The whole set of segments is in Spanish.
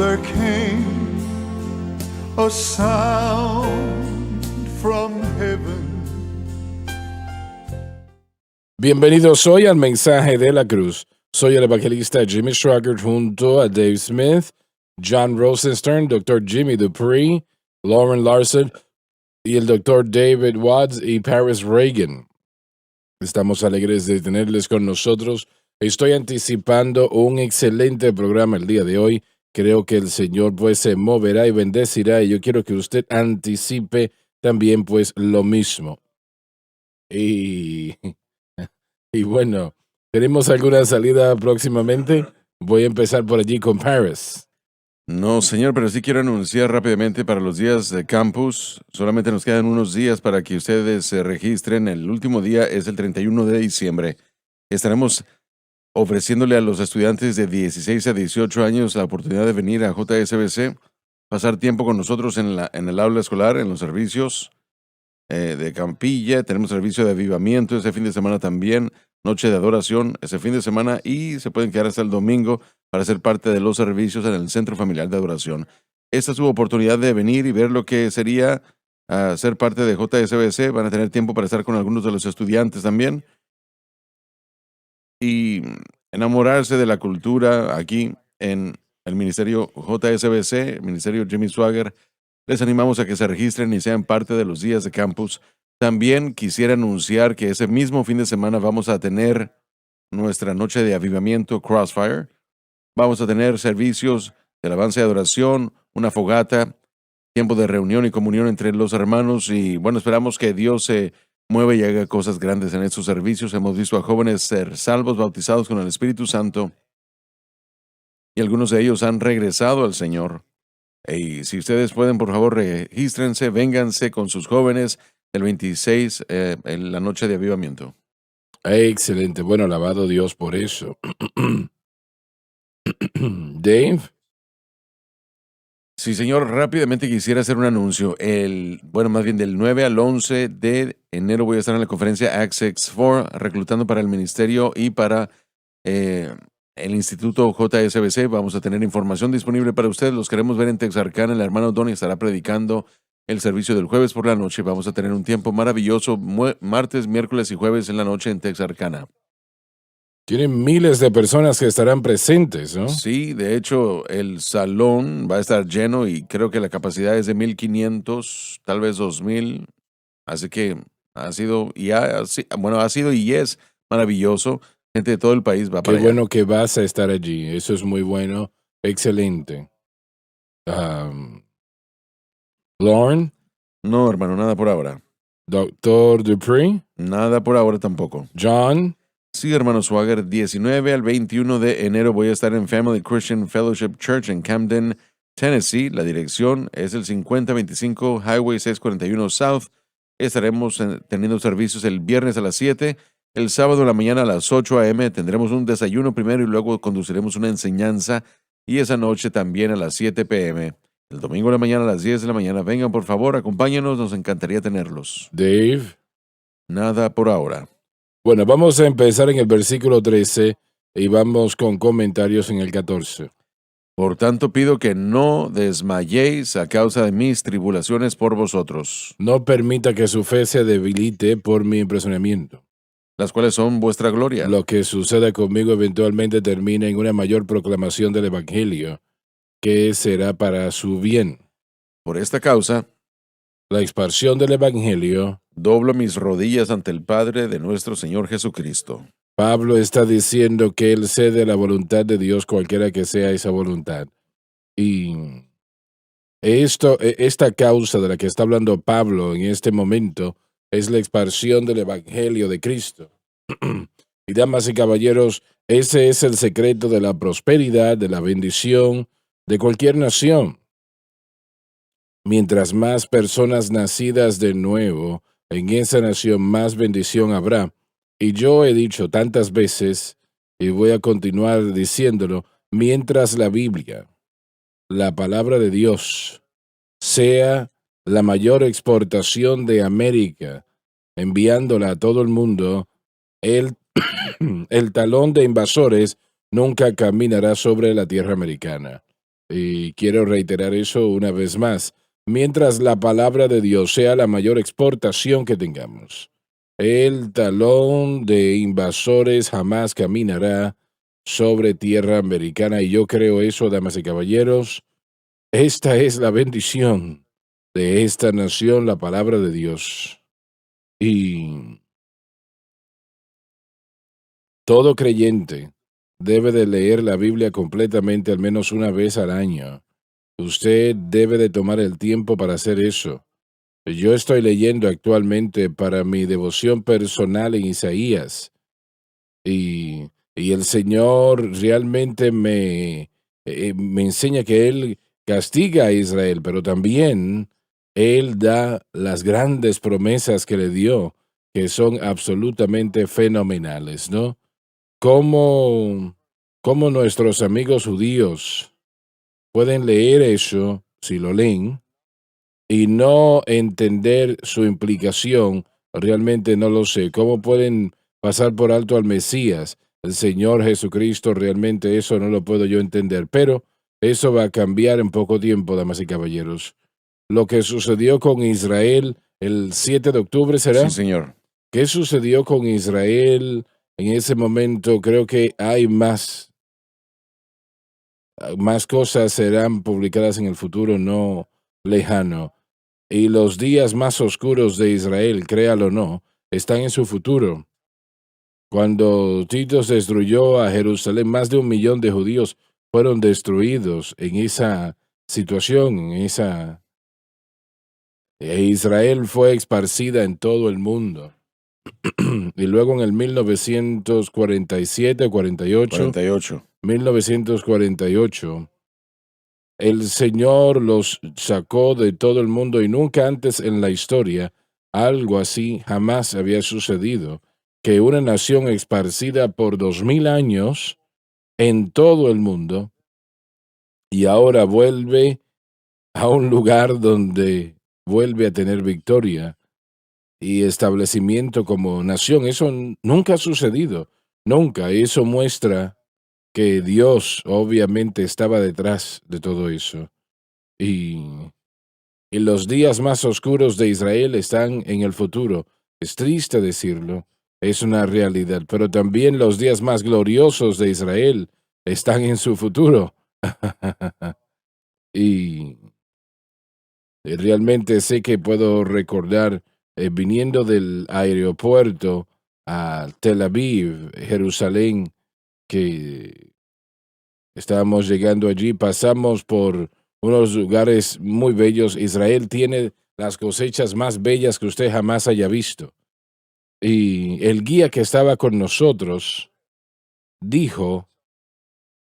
there came a sound from heaven. Bienvenidos hoy al Mensaje de la Cruz. Soy el evangelista Jimmy Swaggart junto a Dave Smith, John Rosenstern, Dr. Jimmy Dupree, Lauren Larson y el Dr. David Watts y Paris Reagan. Estamos alegres de tenerles con nosotros. Estoy anticipando un excelente programa el día de hoy. Creo que el Señor pues se moverá y bendecirá y yo quiero que usted anticipe también pues lo mismo. Y bueno, ¿tenemos alguna salida próximamente? Voy a empezar por allí con Paris. No, señor, pero sí quiero anunciar rápidamente para los días de campus. Solamente nos quedan unos días para que ustedes se registren. El último día es el 31 de diciembre. Estaremos ofreciéndole a los estudiantes de 16 a 18 años la oportunidad de venir a JSBC, pasar tiempo con nosotros en el aula escolar, en los servicios de campilla. Tenemos servicio de avivamiento ese fin de semana también, noche de adoración ese fin de semana y se pueden quedar hasta el domingo para ser parte de los servicios en el Centro Familiar de Adoración. Esta es su oportunidad de venir y ver lo que sería ser parte de JSBC. Van a tener tiempo para estar con algunos de los estudiantes también y enamorarse de la cultura aquí en el Ministerio JSBC, Ministerio Jimmy Swaggart. Les animamos a que se registren y sean parte de los días de campus. También quisiera anunciar que ese mismo fin de semana vamos a tener nuestra noche de avivamiento Crossfire. Vamos a tener servicios de alabanza y adoración, una fogata, tiempo de reunión y comunión entre los hermanos y bueno, esperamos que Dios se mueva y haga cosas grandes en estos servicios. Hemos visto a jóvenes ser salvos, bautizados con el Espíritu Santo y algunos de ellos han regresado al Señor. Y si ustedes pueden, por favor, regístrense, vénganse con sus jóvenes el 26 en la noche de avivamiento. Excelente. Bueno, alabado Dios por eso. Dave. Sí, señor, rápidamente quisiera hacer un anuncio. Más bien del 9 al 11 de enero voy a estar en la conferencia Access 4, reclutando para el ministerio y para el Instituto JSBC. Vamos a tener información disponible para ustedes. Los queremos ver en Texarkana. El hermano Donnie estará predicando el servicio del jueves por la noche. Vamos a tener un tiempo maravilloso martes, miércoles y jueves en la noche en Texarkana. Tienen miles de personas que estarán presentes, ¿no? Sí, de hecho, el salón va a estar lleno y creo que la capacidad es de 1,500, tal vez 2,000. Así que ha sido y es maravilloso. Gente de todo el país va para allá. Qué bueno que vas a estar allí. Eso es muy bueno. Excelente. Lauren. No, hermano, nada por ahora. Dr. Dupree. Nada por ahora tampoco. John. Sí, hermano Swaggart, 19 al 21 de enero voy a estar en Family Christian Fellowship Church en Camden, Tennessee. La dirección es el 5025 Highway 641 South. Estaremos teniendo servicios el viernes a las 7, el sábado en la mañana a las 8 a.m. Tendremos un desayuno primero y luego conduciremos una enseñanza y esa noche también a las 7 p.m. El domingo en la mañana a las 10 de la mañana. Vengan, por favor, acompáñenos, nos encantaría tenerlos. Dave. Nada por ahora. Bueno, vamos a empezar en el versículo 13 y vamos con comentarios en el 14. Por tanto, pido que no desmayéis a causa de mis tribulaciones por vosotros. No permita que su fe se debilite por mi impresionamiento. Las cuales son vuestra gloria. Lo que suceda conmigo eventualmente termina en una mayor proclamación del Evangelio, que será para su bien. Por esta causa, la expansión del Evangelio, doblo mis rodillas ante el Padre de nuestro Señor Jesucristo. Pablo está diciendo que él cede a la voluntad de Dios, cualquiera que sea esa voluntad. Y esta causa de la que está hablando Pablo en este momento es la expansión del Evangelio de Cristo. Y damas y caballeros, ese es el secreto de la prosperidad, de la bendición de cualquier nación. Mientras más personas nacidas de nuevo en esa nación, más bendición habrá. Y yo he dicho tantas veces, y voy a continuar diciéndolo, mientras la Biblia, la palabra de Dios, sea la mayor exportación de América, enviándola a todo el mundo, el talón de invasores nunca caminará sobre la tierra americana. Y quiero reiterar eso una vez más. Mientras la palabra de Dios sea la mayor exportación que tengamos, el talón de invasores jamás caminará sobre tierra americana. Y yo creo eso, damas y caballeros. Esta es la bendición de esta nación, la palabra de Dios. Y todo creyente debe de leer la Biblia completamente al menos una vez al año. Usted debe de tomar el tiempo para hacer eso. Yo estoy leyendo actualmente para mi devoción personal en Isaías y el Señor realmente me enseña que Él castiga a Israel, pero también Él da las grandes promesas que le dio, que son absolutamente fenomenales, ¿no? Cómo nuestros amigos judíos pueden leer eso, si lo leen, y no entender su implicación, realmente no lo sé. ¿Cómo pueden pasar por alto al Mesías, el Señor Jesucristo? Realmente eso no lo puedo yo entender, pero eso va a cambiar en poco tiempo, damas y caballeros. Lo que sucedió con Israel el 7 de octubre Sí, será. señor. ¿Qué sucedió con Israel en ese momento? Creo que hay más cosas serán publicadas en el futuro no lejano. Y los días más oscuros de Israel, créalo o no, están en su futuro. Cuando Tito destruyó a Jerusalén, más de 1 millón de judíos fueron destruidos en esa situación, Israel fue esparcida en todo el mundo. Y luego en el 1947, 48, 48. 1948, el Señor los sacó de todo el mundo y nunca antes en la historia algo así jamás había sucedido, que una nación esparcida por 2000 años en todo el mundo y ahora vuelve a un lugar donde vuelve a tener victoria y establecimiento como nación. Eso nunca ha sucedido, nunca. Eso muestra que Dios obviamente estaba detrás de todo eso. Y los días más oscuros de Israel están en el futuro. Es triste decirlo, es una realidad, pero también los días más gloriosos de Israel están en su futuro. y realmente sé que puedo recordar viniendo del aeropuerto a Tel Aviv, Jerusalén, que estábamos llegando allí, pasamos por unos lugares muy bellos. Israel tiene las cosechas más bellas que usted jamás haya visto. Y el guía que estaba con nosotros dijo,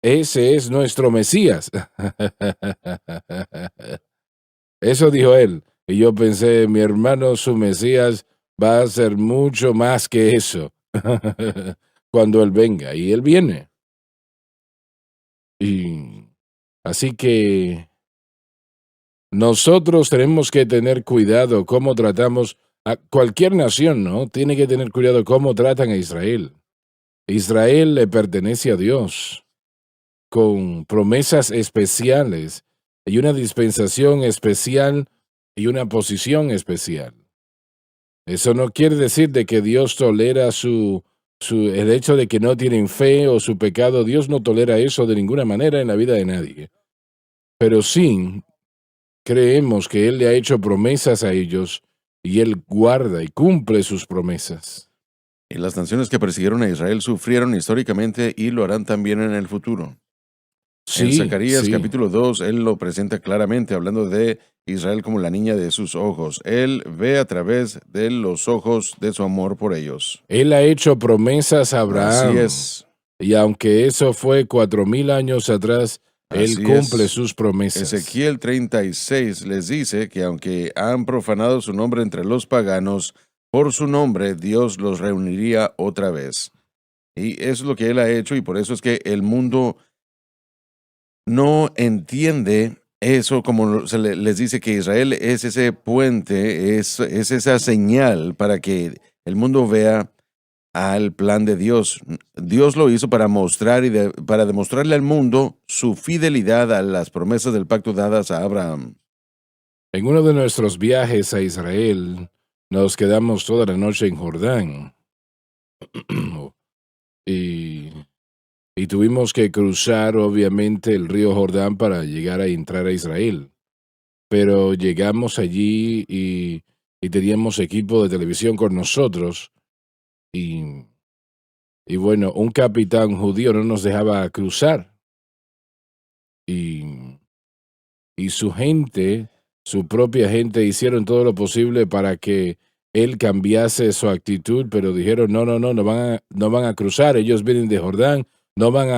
ese es nuestro Mesías. Eso dijo él. Y yo pensé, mi hermano, su Mesías va a ser mucho más que eso cuando él venga. Y él viene. Y así que nosotros tenemos que tener cuidado cómo tratamos a cualquier nación, ¿no? Tiene que tener cuidado cómo tratan a Israel. Israel le pertenece a Dios con promesas especiales y una dispensación especial y una posición especial. Eso no quiere decir de que Dios tolera el hecho de que no tienen fe o su pecado. Dios no tolera eso de ninguna manera en la vida de nadie. Pero sí creemos que Él le ha hecho promesas a ellos y Él guarda y cumple sus promesas. Y las naciones que persiguieron a Israel sufrieron históricamente y lo harán también en el futuro. En Sí, Zacarías sí. capítulo 2, él lo presenta claramente hablando de Israel como la niña de sus ojos. Él ve a través de los ojos de su amor por ellos. Él ha hecho promesas a Así Abraham. es, Y aunque eso fue 4000 años atrás, Él así cumple es. sus promesas. Ezequiel 36 les dice que aunque han profanado su nombre entre los paganos, por su nombre Dios los reuniría otra vez. Y eso es lo que él ha hecho y por eso es que el mundo no entiende eso como les dice que Israel es ese puente, es esa señal para que el mundo vea al plan de Dios. Dios lo hizo para mostrar para demostrarle al mundo su fidelidad a las promesas del pacto dadas a Abraham. En uno de nuestros viajes a Israel, nos quedamos toda la noche en Jordán y, y tuvimos que cruzar, obviamente, el río Jordán para llegar a entrar a Israel. Pero llegamos allí y teníamos equipo de televisión con nosotros y, y bueno, un capitán judío no nos dejaba cruzar y, y su gente, su propia gente, hicieron todo lo posible para que él cambiase su actitud, pero dijeron, no, no, no, no van a cruzar, ellos vienen de Jordán, no van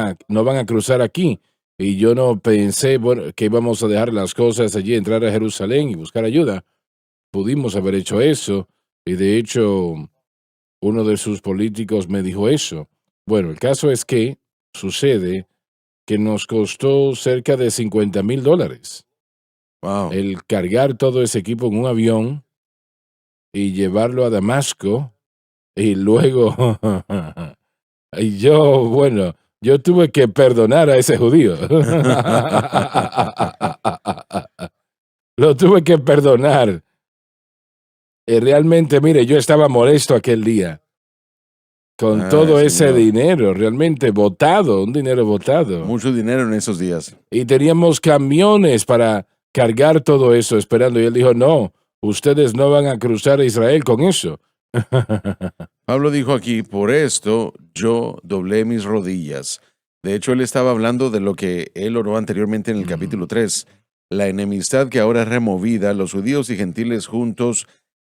a cruzar aquí. Y yo no pensé, bueno, que íbamos a dejar las cosas allí, entrar a Jerusalén y buscar ayuda. Pudimos haber hecho eso, y de hecho, uno de sus políticos me dijo eso. Bueno, el caso es que sucede que nos costó cerca de $50,000 Wow. el cargar todo ese equipo en un avión y llevarlo a Damasco y luego y yo, bueno, yo tuve que perdonar a ese judío. Lo tuve que perdonar. Realmente, mire, yo estaba molesto aquel día con Ay, todo ese señor. dinero, realmente botado, un dinero botado. Mucho dinero en esos días. Y teníamos camiones para cargar todo eso esperando. Y él dijo, no, ustedes no van a cruzar a Israel con eso. Pablo dijo aquí, por esto yo doblé mis rodillas. De hecho, él estaba hablando de lo que él oró anteriormente en el capítulo 3, la enemistad que ahora es removida, los judíos y gentiles juntos,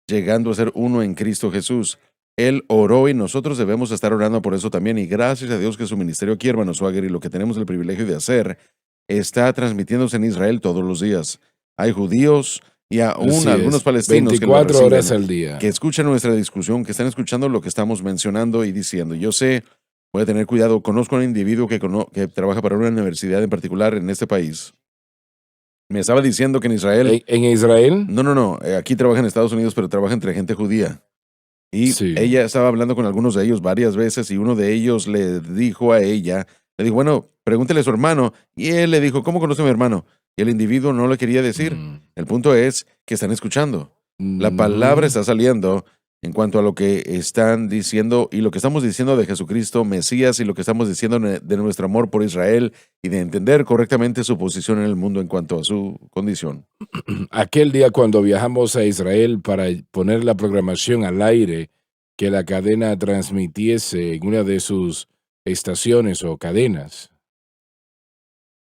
llegando a ser uno en Cristo Jesús. Él oró y nosotros debemos estar orando por eso también. Y gracias a Dios que su ministerio aquí, hermano Swagger, y lo que tenemos el privilegio de hacer, está transmitiéndose en Israel todos los días. Hay judíos y aún Así algunos es, palestinos que lo 24 horas reciben, al día. que escuchan nuestra discusión, que están escuchando lo que estamos mencionando y diciendo. Yo sé, voy a tener cuidado, conozco a un individuo que trabaja para una universidad en particular en este país. Me estaba diciendo que en Israel, ¿En Israel? no, aquí trabaja en Estados Unidos, pero trabaja entre gente judía. Y Sí. ella estaba hablando con algunos de ellos varias veces y uno de ellos le dijo a ella, le dijo, bueno, pregúntele a su hermano. Y él le dijo, ¿cómo conoce a mi hermano? Y el individuo no le quería decir. Mm. El punto es que están escuchando. La palabra Ujú. está saliendo en cuanto a lo que están diciendo y lo que estamos diciendo de Jesucristo, Mesías, y lo que estamos diciendo de nuestro amor por Israel y de entender correctamente su posición en el mundo en cuanto a su condición. Aquel día cuando viajamos a Israel para poner la programación al aire, que la cadena transmitiese en una de sus estaciones o cadenas.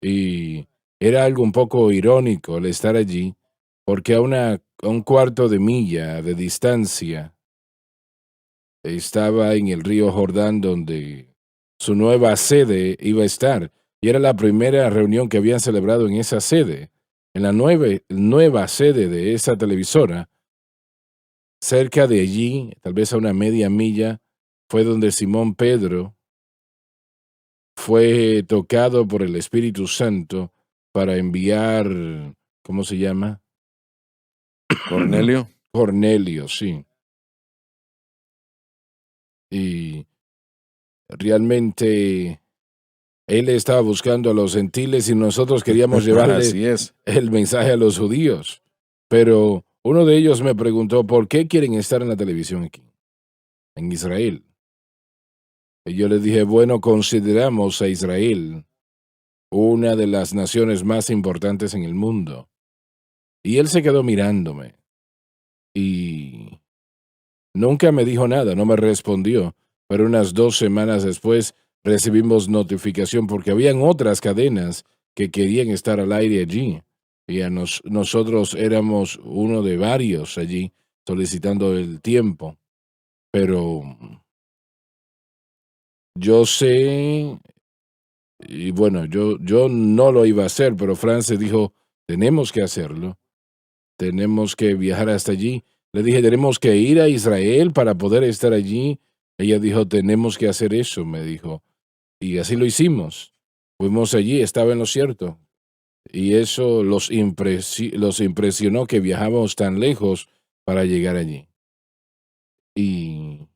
Y era algo un poco irónico el estar allí, porque a un cuarto de milla de distancia estaba en el río Jordán donde su nueva sede iba a estar. Y era la primera reunión que habían celebrado en esa sede. En la nueva sede de esa televisora, cerca de allí, tal vez a una media milla, fue donde Simón Pedro fue tocado por el Espíritu Santo para enviar, ¿cómo se llama? Cornelio. Cornelio, sí. Y realmente él estaba buscando a los gentiles y nosotros queríamos llevarle Así es. el mensaje a los judíos. Pero uno de ellos me preguntó, ¿por qué quieren estar en la televisión aquí, en Israel? Y yo le dije, bueno, consideramos a Israel una de las naciones más importantes en el mundo. Y él se quedó mirándome y nunca me dijo nada, no me respondió. Pero unas 2 semanas después recibimos notificación porque habían otras cadenas que querían estar al aire allí. Y nosotros éramos uno de varios allí solicitando el tiempo. Pero yo sé, y bueno, yo no lo iba a hacer, pero Frances dijo, tenemos que hacerlo, tenemos que viajar hasta allí. Le dije, tenemos que ir a Israel para poder estar allí. Ella dijo, tenemos que hacer eso, me dijo. Y así lo hicimos. Fuimos allí, estaba en lo cierto. Y eso los impresionó que viajamos tan lejos para llegar allí. Y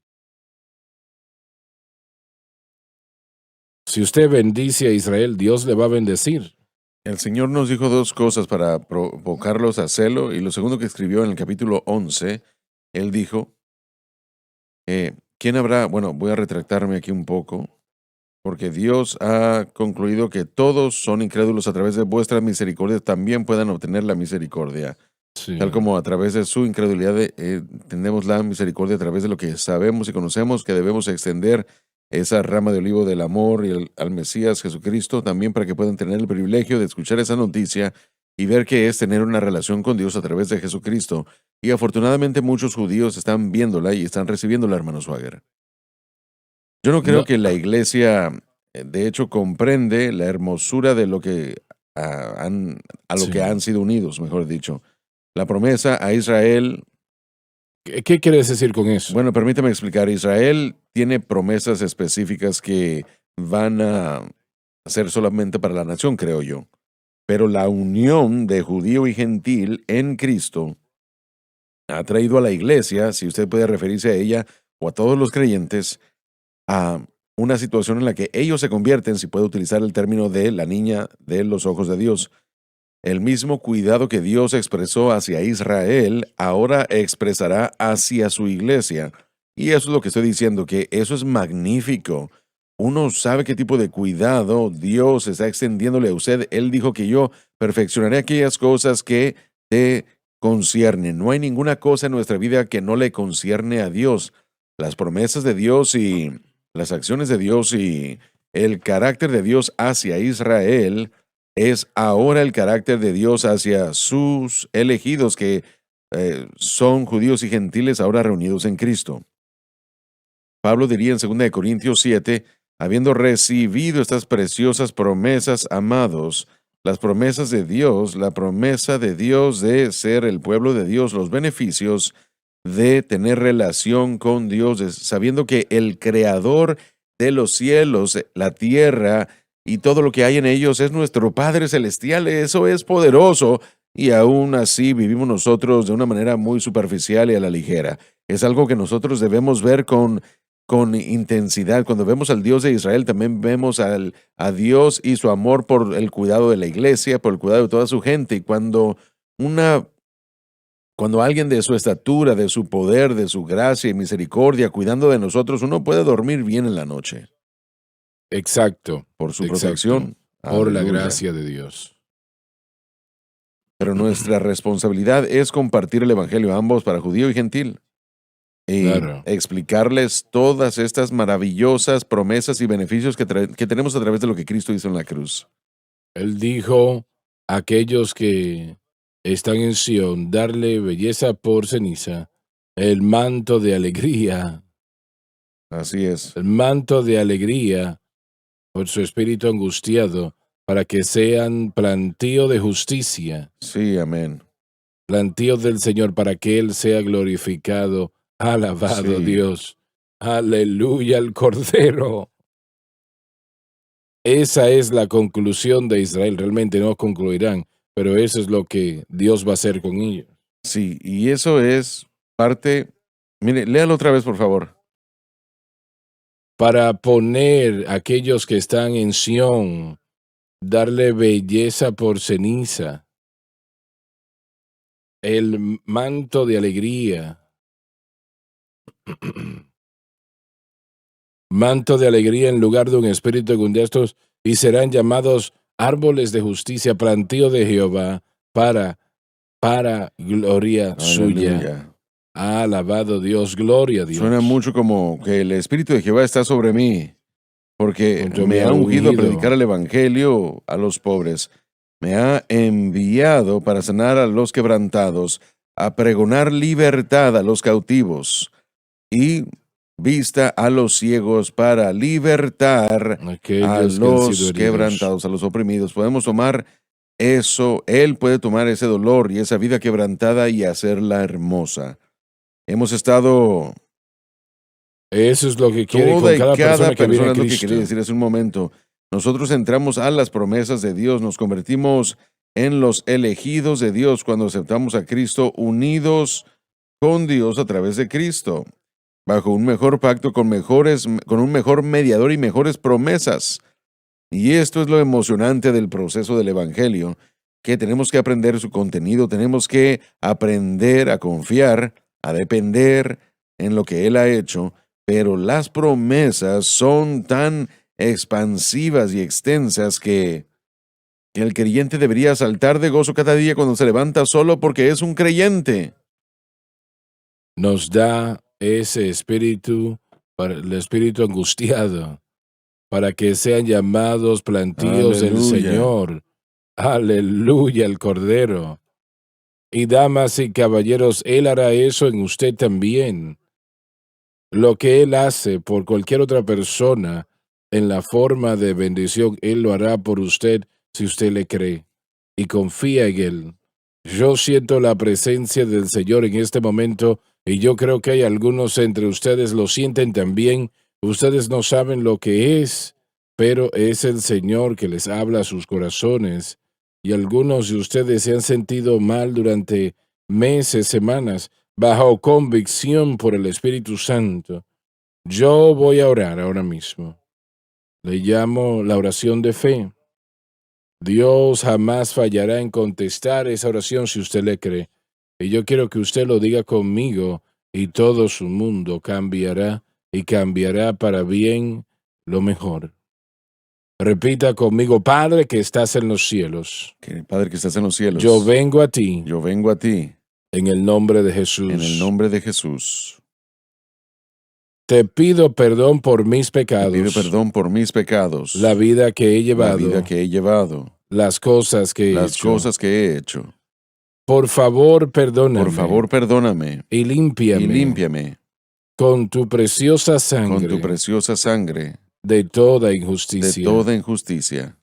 Si usted bendice a Israel, Dios le va a bendecir. El Señor nos dijo dos cosas para provocarlos a celo, y lo segundo que escribió en el capítulo 11, Él dijo, ¿quién habrá? Bueno, voy a retractarme aquí un poco, porque Dios ha concluido que todos son incrédulos a través de vuestras misericordias, también puedan obtener la misericordia. Sí. Tal como a través de su incredulidad tenemos la misericordia a través de lo que sabemos y conocemos, que debemos extender esa rama de olivo del amor y al Mesías Jesucristo, también para que puedan tener el privilegio de escuchar esa noticia y ver que es tener una relación con Dios a través de Jesucristo. Y afortunadamente muchos judíos están viéndola y están recibiéndola, hermano Swagger. Yo no creo No, que la iglesia, de hecho, comprende la hermosura de lo que a lo sí. que han sido unidos, mejor dicho. La promesa a Israel. ¿Qué quieres decir con eso? Bueno, permítame explicar. Israel tiene promesas específicas que van a ser solamente para la nación, creo yo. Pero la unión de judío y gentil en Cristo ha traído a la iglesia, si usted puede referirse a ella o a todos los creyentes, a una situación en la que ellos se convierten, si puede utilizar el término de la niña de los ojos de Dios. El mismo cuidado que Dios expresó hacia Israel, ahora expresará hacia su iglesia. Y eso es lo que estoy diciendo, que eso es magnífico. Uno sabe qué tipo de cuidado Dios está extendiéndole a usted. Él dijo que yo perfeccionaré aquellas cosas que te conciernen. No hay ninguna cosa en nuestra vida que no le concierne a Dios. Las promesas de Dios y las acciones de Dios y el carácter de Dios hacia Israel es ahora el carácter de Dios hacia sus elegidos que son judíos y gentiles ahora reunidos en Cristo. Pablo diría en 2 Corintios 7, habiendo recibido estas preciosas promesas, amados, las promesas de Dios, la promesa de Dios de ser el pueblo de Dios, los beneficios de tener relación con Dios, sabiendo que el creador de los cielos, la tierra y todo lo que hay en ellos es nuestro Padre Celestial. Eso es poderoso y aún así vivimos nosotros de una manera muy superficial y a la ligera. Es algo que nosotros debemos ver con intensidad. Cuando vemos al Dios de Israel, también vemos a Dios y su amor por el cuidado de la iglesia, por el cuidado de toda su gente. Y cuando alguien de su estatura, de su poder, de su gracia y misericordia, cuidando de nosotros, uno puede dormir bien en la noche. Exacto. Por su Exacto. protección. Por la Aleluya. gracia de Dios. Pero nuestra responsabilidad es compartir el evangelio a ambos, para judío y gentil. Y Claro. explicarles todas estas maravillosas promesas y beneficios que tenemos a través de lo que Cristo hizo en la cruz. Él dijo a aquellos que están en Sión, darle belleza por ceniza, el manto de alegría, Así es. el manto de alegría por su espíritu angustiado, para que sean plantío de justicia, Sí, amén. plantío del Señor, para que Él sea glorificado. Alabado Sí. Dios. Aleluya al Cordero. Esa es la conclusión de Israel. Realmente no concluirán, pero eso es lo que Dios va a hacer con ellos. Sí, y eso es parte. Mire, léalo otra vez, por favor. Para poner a aquellos que están en Sión, darle belleza por ceniza, el manto de alegría. Manto de alegría en lugar de un espíritu angustiado, y serán llamados árboles de justicia, plantío de Jehová, para gloria suya. Aleluya. Alabado Dios, gloria a Dios. Suena mucho como que el Espíritu de Jehová está sobre mí, porque Contra me me ha ha ungido a ungido. predicar el evangelio a los pobres. Me ha enviado para sanar a los quebrantados, a pregonar libertad a los cautivos y vista a los ciegos, para libertar a Aquellos que han sido los heridos. quebrantados, a los oprimidos. Podemos tomar eso, Él puede tomar ese dolor y esa vida quebrantada y hacerla hermosa. Hemos estado Eso es lo que quiere toda con y cada persona que viene a es lo que Cristo. quería decir hace un momento. Nosotros entramos a las promesas de Dios, nos convertimos en los elegidos de Dios cuando aceptamos a Cristo, unidos con Dios a través de Cristo, bajo un mejor pacto, con un mejor mediador y mejores promesas. Y esto es lo emocionante del proceso del Evangelio, que tenemos que aprender su contenido, tenemos que aprender a confiar, a depender en lo que Él ha hecho, pero las promesas son tan expansivas y extensas que el creyente debería saltar de gozo cada día cuando se levanta solo porque es un creyente. Nos da ese espíritu, para el espíritu angustiado, para que sean llamados plantíos del Aleluya. Señor. Aleluya, el Cordero. Y damas y caballeros, Él hará eso en usted también. Lo que Él hace por cualquier otra persona en la forma de bendición, Él lo hará por usted si usted le cree y confía en Él. Yo siento la presencia del Señor en este momento y yo creo que hay algunos entre ustedes lo sienten también. Ustedes no saben lo que es, pero es el Señor que les habla a sus corazones. Y algunos de ustedes se han sentido mal durante meses, semanas, bajo convicción por el Espíritu Santo. Yo voy a orar ahora mismo. Le llamo la oración de fe. Dios jamás fallará en contestar esa oración si usted le cree. Y yo quiero que usted lo diga conmigo y todo su mundo cambiará y cambiará para bien lo mejor. Repita conmigo, Padre que estás en los cielos. Padre que estás en los cielos, Yo vengo a ti yo vengo a ti en el nombre de Jesús. en el nombre de Jesús. Te pido perdón por mis Te pecados. pido perdón por mis pecados, La vida que he llevado. la vida que he llevado, Las cosas que he las hecho. cosas que he hecho. Por favor, perdóname. Por favor, perdóname Y límpiame. y límpiame Con tu preciosa con sangre. tu preciosa sangre De toda de injusticia. toda injusticia.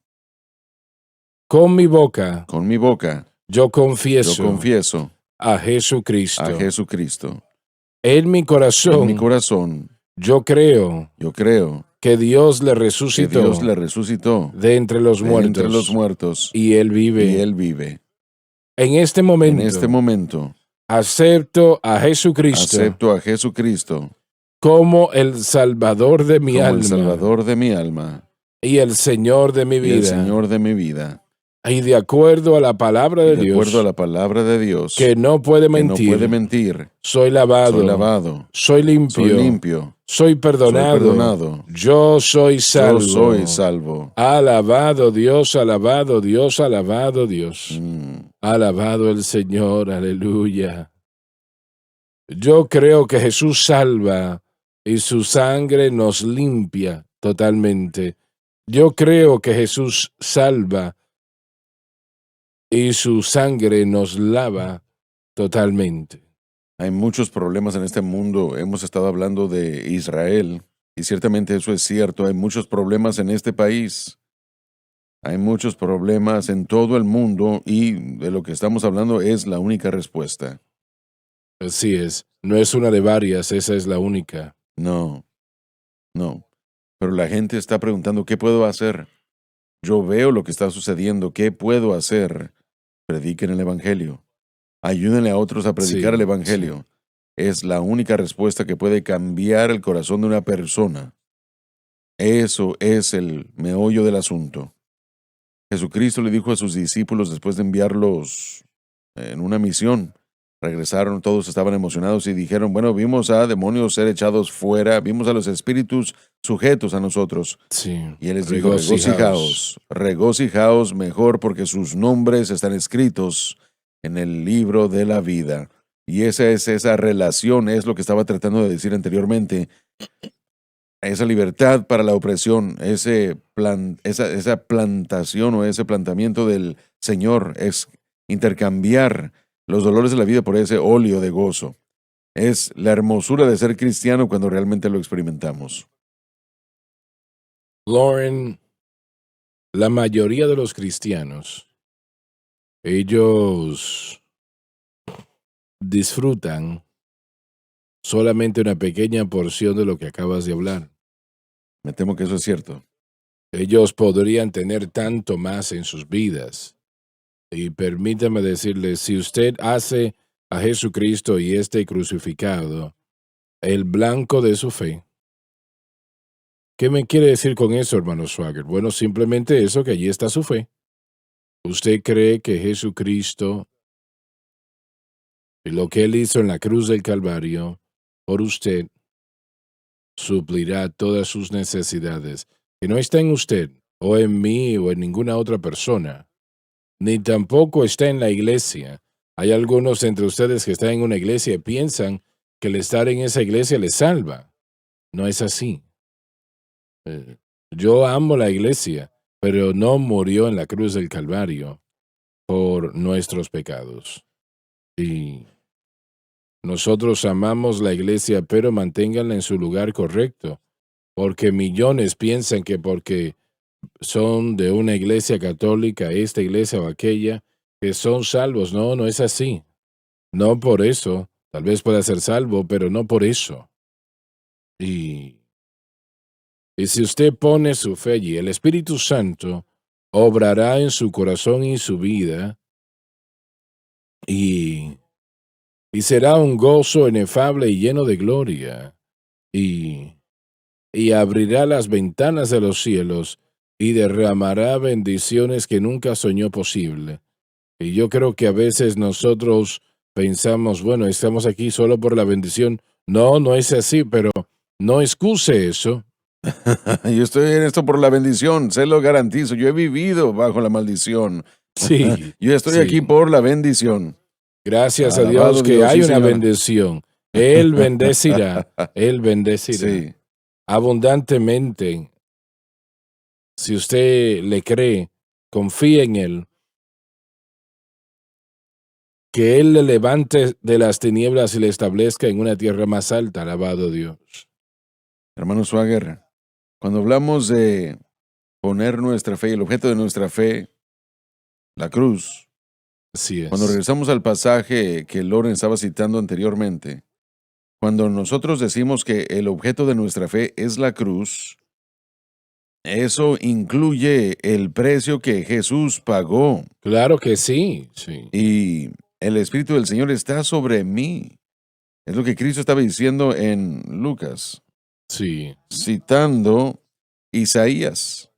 Con mi boca. Con mi boca Yo confieso. yo confieso A Jesucristo. a Jesucristo. En mi corazón. En mi corazón Yo creo yo creo que Dios le que resucitó. Dios le resucitó De entre los de muertos. entre los muertos Y Él vive. y Él vive. En este momento. En este momento Acepto a Jesucristo. acepto a Jesucristo Como el Salvador de mi como alma. el Salvador de mi alma Y el Señor de mi y vida. el Señor de mi vida. Y de acuerdo a la palabra de De Dios. acuerdo a la palabra de Dios, Que no puede que no mentir. puede mentir, Soy lavado. soy lavado, Soy limpio. soy limpio, Soy perdonado. soy perdonado, Yo soy salvo. yo soy salvo. Alabado Dios, alabado Dios, alabado Dios. Mm. Alabado el Señor, aleluya. Yo creo que Jesús salva y su sangre nos limpia totalmente. Yo creo que Jesús salva y su sangre nos lava totalmente. Hay muchos problemas en este mundo. Hemos estado hablando de Israel y ciertamente eso es cierto. Hay muchos problemas en este país. Hay muchos problemas en todo el mundo y de lo que estamos hablando es la única respuesta. Así es. No es una de varias, esa es la única. No, no. Pero la gente está preguntando, ¿qué puedo hacer? Yo veo lo que está sucediendo. ¿Qué puedo hacer? Prediquen el Evangelio. Ayúdenle a otros a predicar Sí, el Evangelio. Es la única respuesta que puede cambiar el corazón de una persona. Eso es el meollo del asunto. Jesucristo le dijo a sus discípulos después de enviarlos en una misión. Regresaron, todos estaban emocionados y dijeron, bueno, vimos a demonios ser echados fuera, vimos a los espíritus sujetos a nosotros. Sí. Y él les dijo, regocijaos, regocijaos mejor porque sus nombres están escritos en el libro de la vida. Y esa relación, es lo que estaba tratando de decir anteriormente. Esa libertad para la opresión, esa plantación o ese plantamiento del Señor es intercambiar los dolores de la vida por ese óleo de gozo. Es la hermosura de ser cristiano cuando realmente lo experimentamos. Lauren, la mayoría de los cristianos, ellos disfrutan solamente una pequeña porción de lo que acabas de hablar. Me temo que eso es cierto. Ellos podrían tener tanto más en sus vidas. Y permítame decirles, si usted hace a Jesucristo y este crucificado el blanco de su fe, ¿Qué me quiere decir con eso, hermano Swagger? Bueno, simplemente eso, que allí está su fe. Usted cree que Jesucristo y lo que Él hizo en la cruz del Calvario por usted suplirá todas sus necesidades, que no está en usted, o en mí, o en ninguna otra persona, ni tampoco está en la iglesia. Hay algunos entre ustedes que están en una iglesia y piensan que el estar en esa iglesia les salva. No es así. Yo amo la iglesia, pero no murió en la cruz del Calvario por nuestros pecados. Y nosotros amamos la iglesia, pero manténganla en su lugar correcto, porque millones piensan que porque son de una iglesia católica, esta iglesia o aquella, que son salvos. No, no es así. No por eso. Tal vez pueda ser salvo, pero no por eso. Y si usted pone su fe allí, el Espíritu Santo obrará en su corazón y su vida, y será un gozo inefable y lleno de gloria, y abrirá las ventanas de los cielos y derramará bendiciones que nunca soñó posible. Y yo creo que a veces nosotros pensamos, bueno, estamos aquí solo por la bendición. No, no es así, pero no excuse eso. Yo estoy en esto por la bendición, se lo garantizo. Yo he vivido bajo la maldición. Sí. Yo estoy sí. aquí por la bendición. Gracias a Alabado Dios que Dios, hay sí, una señor. bendición. Él bendecirá, Él bendecirá Sí, abundantemente. Si usted le cree, confía en Él, que Él le levante de las tinieblas y le establezca en una tierra más alta. Alabado Dios. hermano Swagger, cuando hablamos de poner nuestra fe, el objeto de nuestra fe, la cruz, Así es. cuando regresamos al pasaje que Loren estaba citando anteriormente, cuando nosotros decimos que el objeto de nuestra fe es la cruz, eso incluye el precio que Jesús pagó. Claro que sí, sí. Y el Espíritu del Señor está sobre mí. Es lo que Cristo estaba diciendo en Lucas, Sí, citando Isaías,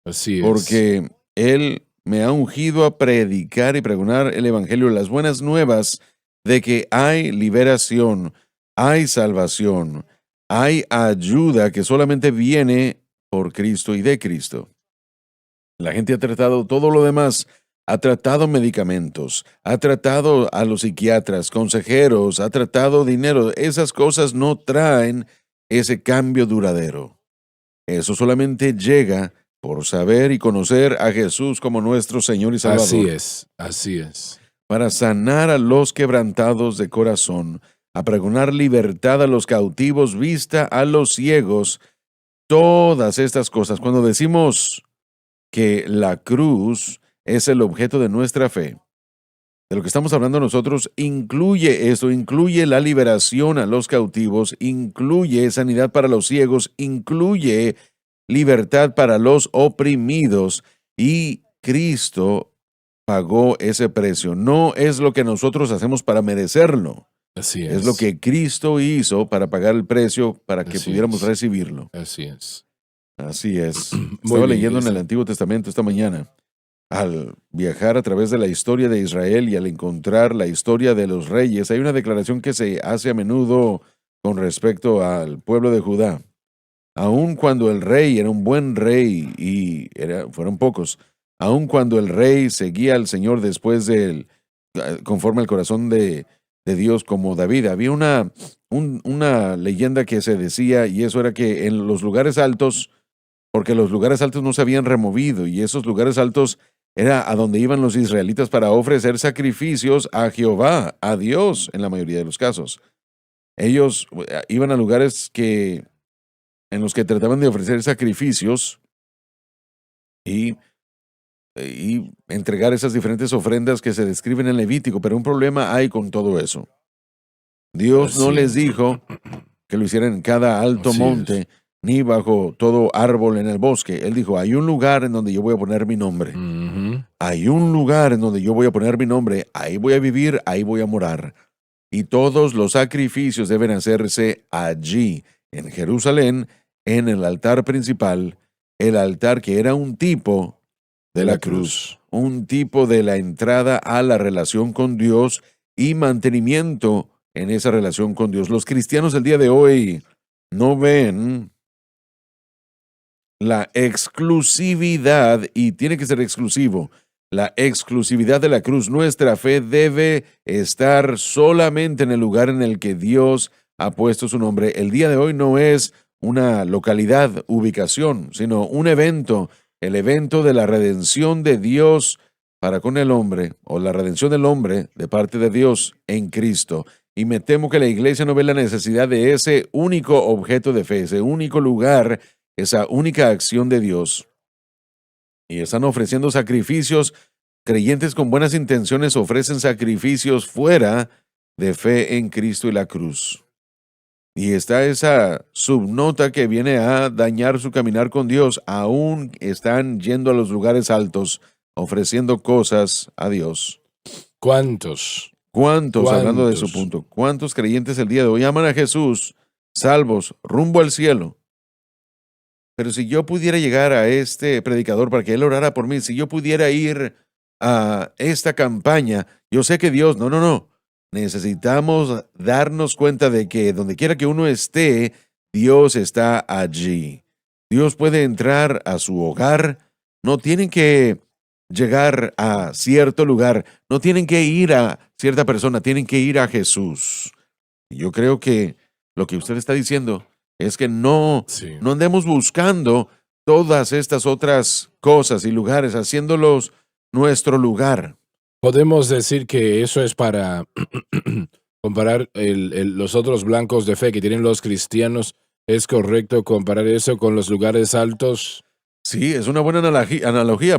así es. porque Él me ha ungido a predicar y pregonar el Evangelio, las buenas nuevas de que hay liberación, hay salvación, hay ayuda que solamente viene por Cristo y de Cristo. La gente ha tratado todo lo demás, ha tratado medicamentos, ha tratado a los psiquiatras, consejeros, ha tratado dinero. Esas cosas no traen ese cambio duradero. Eso solamente llega por saber y conocer a Jesús como nuestro Señor y Salvador. Así es, así es. Para sanar a los quebrantados de corazón, a pregonar libertad a los cautivos, vista a los ciegos, todas estas cosas. Cuando decimos que la cruz es el objeto de nuestra fe, de lo que estamos hablando nosotros, incluye esto, incluye la liberación a los cautivos, incluye sanidad para los ciegos, incluye libertad para los oprimidos, y Cristo pagó ese precio. No es lo que nosotros hacemos para merecerlo. Así es. Es lo que Cristo hizo para pagar el precio para que Así pudiéramos es. recibirlo. Así es. Así es. Muy Estaba bien, leyendo en el Cristian. Antiguo Testamento esta mañana. Al viajar a través de la historia de Israel y al encontrar la historia de los reyes, hay una declaración que se hace a menudo con respecto al pueblo de Judá. Aun cuando el rey era un buen rey y fueron pocos, aun cuando el rey seguía al Señor después conforme al corazón de Dios como David, había una leyenda que se decía, y eso era que en los lugares altos, porque los lugares altos no se habían removido, y esos lugares altos era a donde iban los israelitas para ofrecer sacrificios a Jehová, a Dios, en la mayoría de los casos. Ellos iban a lugares en los que trataban de ofrecer sacrificios y entregar esas diferentes ofrendas que se describen en Levítico, pero un problema hay con todo eso. Dios no Así les es. dijo que lo hicieran en cada alto Así monte, es. ni bajo todo árbol en el bosque. Él dijo, hay un lugar en donde yo voy a poner mi nombre. Ujú. Hay un lugar en donde yo voy a poner mi nombre. Ahí voy a vivir, ahí voy a morar. Y todos los sacrificios deben hacerse allí, en Jerusalén, en el altar principal, el altar que era un tipo de la cruz, un tipo de la entrada a la relación con Dios y mantenimiento en esa relación con Dios. Los cristianos el día de hoy no ven la exclusividad, y tiene que ser exclusivo, la exclusividad de la cruz. Nuestra fe debe estar solamente en el lugar en el que Dios ha puesto su nombre. El día de hoy no es una localidad, ubicación, sino un evento, el evento de la redención de Dios para con el hombre, o la redención del hombre de parte de Dios en Cristo. Y me temo que la iglesia no ve la necesidad de ese único objeto de fe, ese único lugar, esa única acción de Dios. Y están ofreciendo sacrificios. Creyentes con buenas intenciones ofrecen sacrificios fuera de fe en Cristo y la cruz. Y está esa subnota que viene a dañar su caminar con Dios. Aún están yendo a los lugares altos, ofreciendo cosas a Dios. ¿Cuántos? ¿Cuántos, hablando de su ¿Cuántos? punto, cuántos creyentes el día de hoy aman a Jesús, salvos, rumbo al cielo? Pero si yo pudiera llegar a este predicador para que él orara por mí, si yo pudiera ir a esta campaña, yo sé que Dios, no. Necesitamos darnos cuenta de que donde quiera que uno esté, Dios está allí. Dios puede entrar a su hogar. No tienen que llegar a cierto lugar, no tienen que ir a cierta persona, tienen que ir a Jesús. Y yo creo que lo que usted está diciendo es que no Sí. andemos buscando todas estas otras cosas y lugares, haciéndolos nuestro lugar. Podemos decir que eso es para comparar los otros blancos de fe que tienen los cristianos. ¿Es correcto comparar eso con los lugares altos? Sí, es una buena analogía,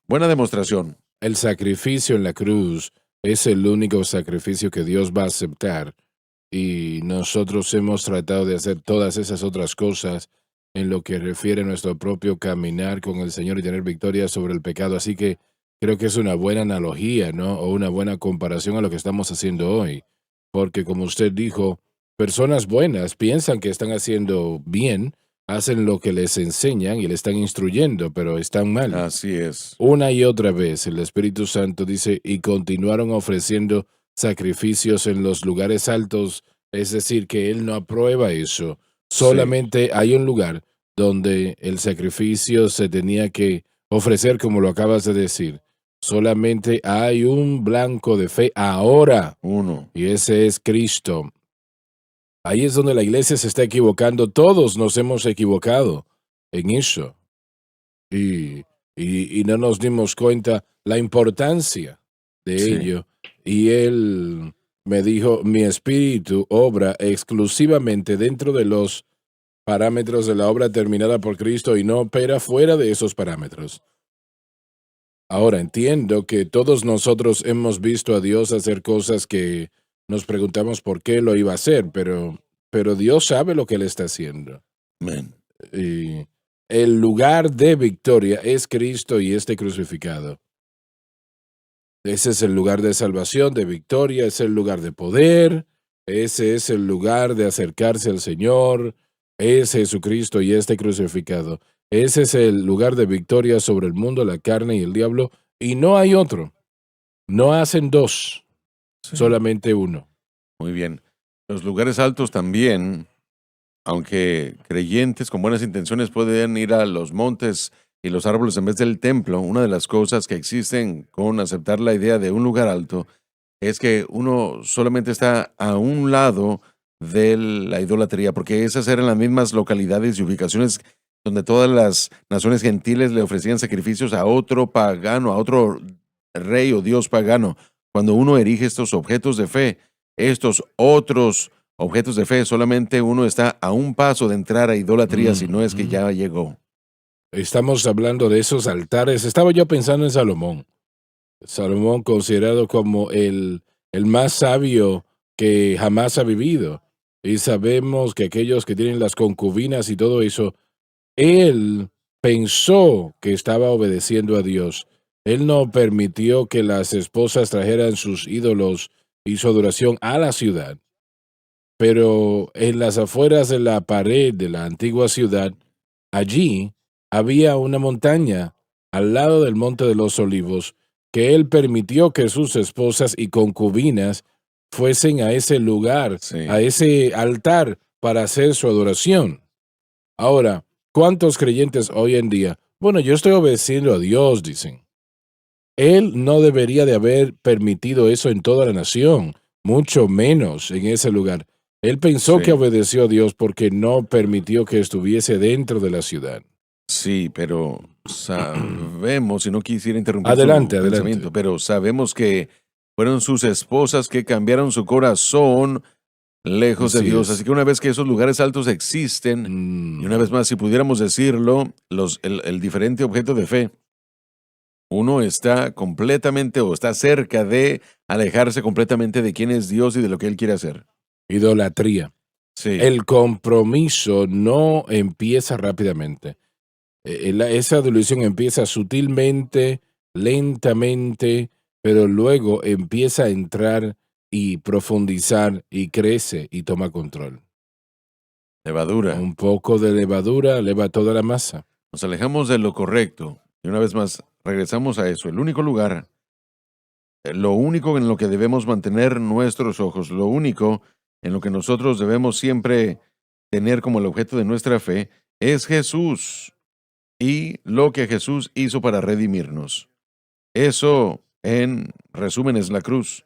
buena demostración. El sacrificio en la cruz es el único sacrificio que Dios va a aceptar. Y nosotros hemos tratado de hacer todas esas otras cosas en lo que refiere a nuestro propio caminar con el Señor y tener victoria sobre el pecado. Así que creo que es una buena analogía, ¿no? O una buena comparación a lo que estamos haciendo hoy. Porque como usted dijo, personas buenas piensan que están haciendo bien, hacen lo que les enseñan y le están instruyendo, pero están mal. Así es. Una y otra vez el Espíritu Santo dice, y continuaron ofreciendo sacrificios en los lugares altos, es decir, que Él no aprueba eso. Solamente hay un lugar donde el sacrificio se tenía que ofrecer, como lo acabas de decir. Solamente hay un blanco de fe ahora, Uno. y ese es Cristo. Ahí es donde la iglesia se está equivocando. Todos nos hemos equivocado en eso. Y no nos dimos cuenta la importancia de Sí. ello. Y él me dijo, mi espíritu obra exclusivamente dentro de los parámetros de la obra terminada por Cristo y no opera fuera de esos parámetros. Ahora entiendo que todos nosotros hemos visto a Dios hacer cosas que nos preguntamos por qué lo iba a hacer, pero Dios sabe lo que Él está haciendo. Amén. Y el lugar de victoria es Cristo y este crucificado. Ese es el lugar de salvación, de victoria, es el lugar de poder, ese es el lugar de acercarse al Señor, es Jesucristo y este crucificado. Ese es el lugar de victoria sobre el mundo, la carne y el diablo, y no hay otro. No hacen dos, Sí. solamente uno. Muy bien. Los lugares altos también, aunque creyentes con buenas intenciones pueden ir a los montes y los árboles en vez del templo, una de las cosas que existen con aceptar la idea de un lugar alto es que uno solamente está a un lado de la idolatría, porque esas eran las mismas localidades y ubicaciones donde todas las naciones gentiles le ofrecían sacrificios a otro pagano, a otro rey o dios pagano. Cuando uno erige estos objetos de fe, estos otros objetos de fe, solamente uno está a un paso de entrar a idolatría, si no es que ya llegó. Estamos hablando de esos altares. Estaba yo pensando en Salomón. Salomón considerado como el más sabio que jamás ha vivido. Y sabemos que aquellos que tienen las concubinas y todo eso, él pensó que estaba obedeciendo a Dios. Él no permitió que las esposas trajeran sus ídolos y su adoración a la ciudad. pero en las afueras de la pared de la antigua ciudad, allí había una montaña al lado del Monte de los Olivos, que él permitió que sus esposas y concubinas fuesen a ese lugar, Sí. a ese altar, para hacer su adoración. Ahora, ¿cuántos creyentes hoy en día? Bueno, yo estoy obedeciendo a Dios, dicen. Él no debería de haber permitido eso en toda la nación, mucho menos en ese lugar. Él pensó que Sí. obedeció a Dios porque no permitió que estuviese dentro de la ciudad. Sí, pero sabemos, y no quisiera interrumpir Adelante, su pensamiento, adelante. pero sabemos que fueron sus esposas que cambiaron su corazón lejos de Así Dios. Así es. que una vez que esos lugares altos existen, y una vez Mm, más, si pudiéramos decirlo, el diferente objeto de fe, uno está completamente o está cerca de alejarse completamente de quién es Dios y de lo que Él quiere hacer. idolatría. Sí, El compromiso no empieza rápidamente. Esa delusión empieza sutilmente, lentamente, pero luego empieza a entrar y profundizar y crece y toma control. levadura. Un poco de levadura leva toda la masa. Nos alejamos de lo correcto. Y una vez más, regresamos a eso. El único lugar, lo único en lo que debemos mantener nuestros ojos, lo único en lo que nosotros debemos siempre tener como el objeto de nuestra fe, es Jesús y lo que Jesús hizo para redimirnos. Eso, en resumen, es la cruz.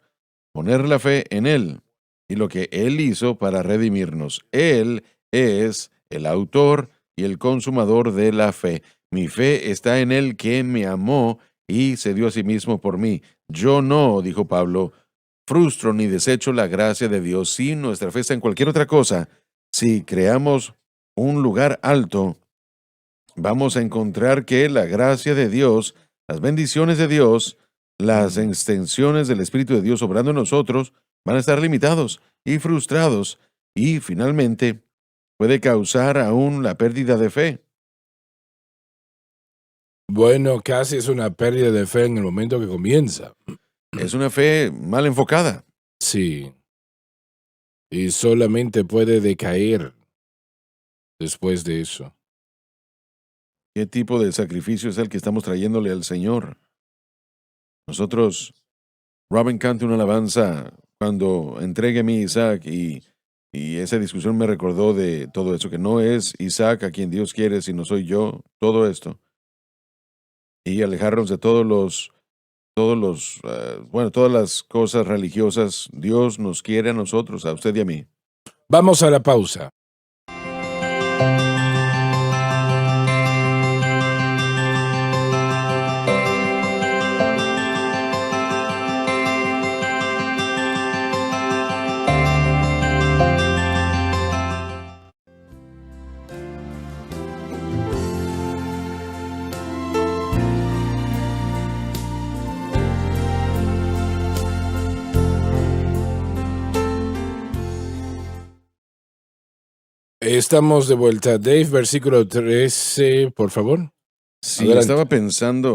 Poner la fe en Él y lo que Él hizo para redimirnos. Él es el autor y el consumador de la fe. Mi fe está en Él que me amó y se dio a sí mismo por mí. Yo no, dijo Pablo, frustro ni desecho la gracia de Dios. Si nuestra fe está en cualquier otra cosa, si creamos un lugar alto, vamos a encontrar que la gracia de Dios, las bendiciones de Dios, las Mm. extensiones del Espíritu de Dios obrando en nosotros van a estar limitados y frustrados y finalmente puede causar aún la pérdida de fe. Bueno, casi es una pérdida de fe en el momento que comienza. Es una fe mal enfocada. Sí, y solamente puede decaer después de eso. ¿Qué tipo de sacrificio es el que estamos trayéndole al Señor? Nosotros, Robin canta una alabanza cuando entregue a mi Isaac y esa discusión me recordó de todo eso, que no es Isaac a quien Dios quiere, sino soy yo, todo esto. Y alejarnos de bueno, todas las cosas religiosas. Dios nos quiere a nosotros, a usted y a mí. Vamos a la pausa. Estamos de vuelta. Dave, versículo 13, por favor. Sí, Adelante.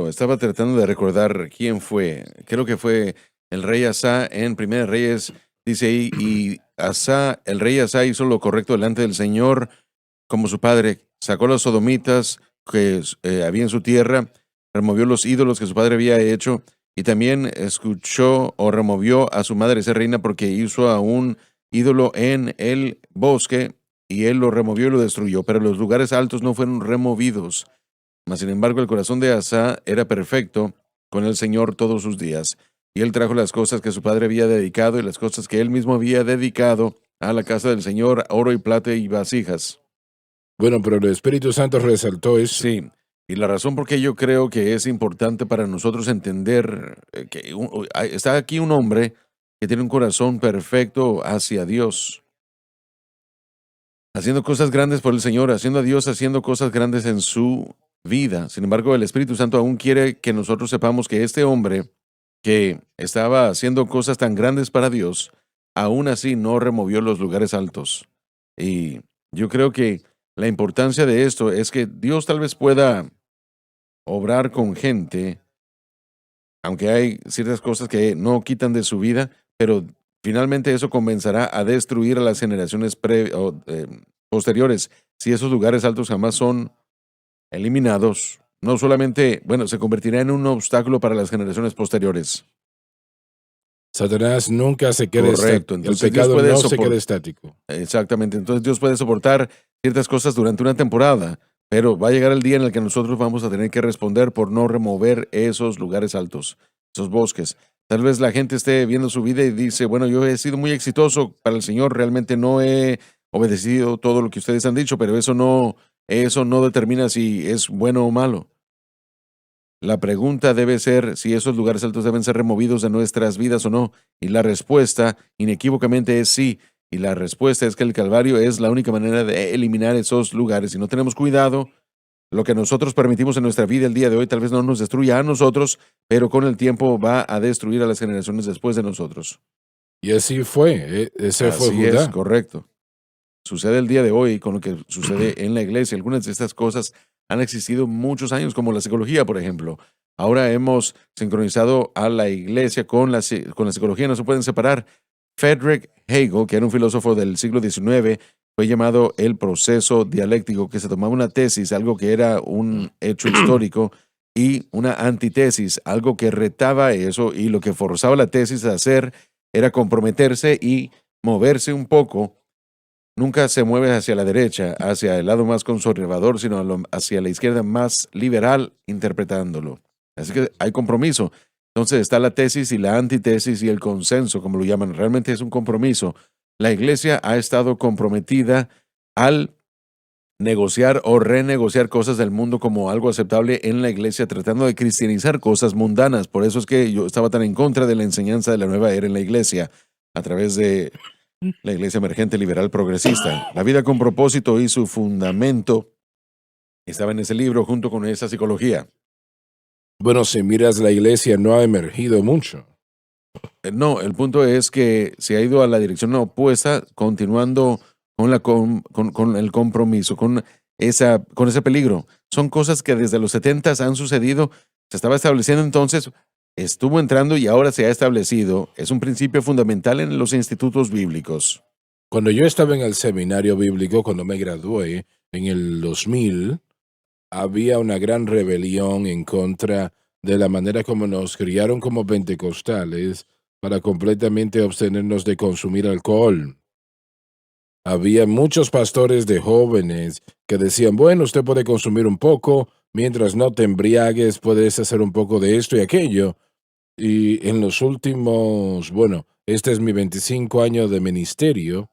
estaba tratando de recordar quién fue. Creo que fue el rey Asa en Primera Reyes. Dice ahí, y Asa, el rey Asa hizo lo correcto delante del Señor, como su padre. Sacó los sodomitas que había en su tierra, removió los ídolos que su padre había hecho, y también escuchó o removió a su madre, ser reina, porque hizo a un ídolo en el bosque, y él lo removió y lo destruyó. Pero los lugares altos no fueron removidos. Mas, sin embargo, el corazón de Asa era perfecto con el Señor todos sus días, y él trajo las cosas que su padre había dedicado y las cosas que él mismo había dedicado a la casa del Señor, oro y plata y vasijas. Bueno, pero el Espíritu Santo resaltó eso. Sí, y la razón por qué yo creo que es importante para nosotros entender que está aquí un hombre que tiene un corazón perfecto hacia Dios, haciendo cosas grandes por el Señor, haciendo a Dios, haciendo cosas grandes en su vida. Sin embargo, el Espíritu Santo aún quiere que nosotros sepamos que este hombre que estaba haciendo cosas tan grandes para Dios, aún así no removió los lugares altos. Y yo creo que la importancia de esto es que Dios tal vez pueda obrar con gente, aunque hay ciertas cosas que no quitan de su vida, pero finalmente eso comenzará a destruir a las generaciones posteriores. Si esos lugares altos jamás son eliminados, no solamente, bueno, se convertirá en un obstáculo para las generaciones posteriores. Satanás nunca se queda Correcto. estático. El Entonces Dios pecado puede no se queda estático. Exactamente. Entonces Dios puede soportar ciertas cosas durante una temporada, pero va a llegar el día en el que nosotros vamos a tener que responder por no remover esos lugares altos, esos bosques. Tal vez la gente esté viendo su vida y dice, bueno, yo he sido muy exitoso para el Señor, realmente no he obedecido todo lo que ustedes han dicho, pero eso no determina si es bueno o malo. La pregunta debe ser si esos lugares altos deben ser removidos de nuestras vidas o no. Y la respuesta, inequívocamente, es sí. Y la respuesta es que el Calvario es la única manera de eliminar esos lugares. Si no tenemos cuidado, lo que nosotros permitimos en nuestra vida el día de hoy tal vez no nos destruya a nosotros, pero con el tiempo va a destruir a las generaciones después de nosotros. Y así fue. Ese fue Así es, Judá. correcto. Sucede el día de hoy con lo que sucede en la iglesia. Algunas de estas cosas han existido muchos años, como la psicología, por ejemplo. Ahora hemos sincronizado a la iglesia con la psicología, no se pueden separar. Friedrich Hegel, que era un filósofo del siglo XIX, fue llamado el proceso dialéctico, que se tomaba una tesis, algo que era un hecho histórico, y una antitesis, algo que retaba eso, y lo que forzaba la tesis a hacer era comprometerse y moverse un poco. Nunca se mueve hacia la derecha, hacia el lado más conservador, sino hacia la izquierda más liberal, interpretándolo. Así que hay compromiso. Entonces está la tesis y la antitesis y el consenso, como lo llaman. Realmente es un compromiso. La iglesia ha estado comprometida al negociar o renegociar cosas del mundo como algo aceptable en la iglesia, tratando de cristianizar cosas mundanas. Por eso es que yo estaba tan en contra de la enseñanza de la nueva era en la iglesia, a través de la iglesia emergente liberal progresista. La vida con propósito y su fundamento estaba en ese libro junto con esa psicología. Bueno, si miras la iglesia, no ha emergido mucho. No, el punto es que se ha ido a la dirección opuesta, continuando con el compromiso, con ese peligro. Son cosas que desde los 70 han sucedido, se estaba estableciendo entonces, estuvo entrando y ahora se ha establecido. Es un principio fundamental en los institutos bíblicos. Cuando yo estaba en el seminario bíblico, cuando me gradué en el 2000, había una gran rebelión en contra de la manera como nos criaron como pentecostales para completamente abstenernos de consumir alcohol. Había muchos pastores de jóvenes que decían, bueno, usted puede consumir un poco, mientras no te embriagues, puedes hacer un poco de esto y aquello. Y en los últimos, bueno, este es mi 25 años de ministerio,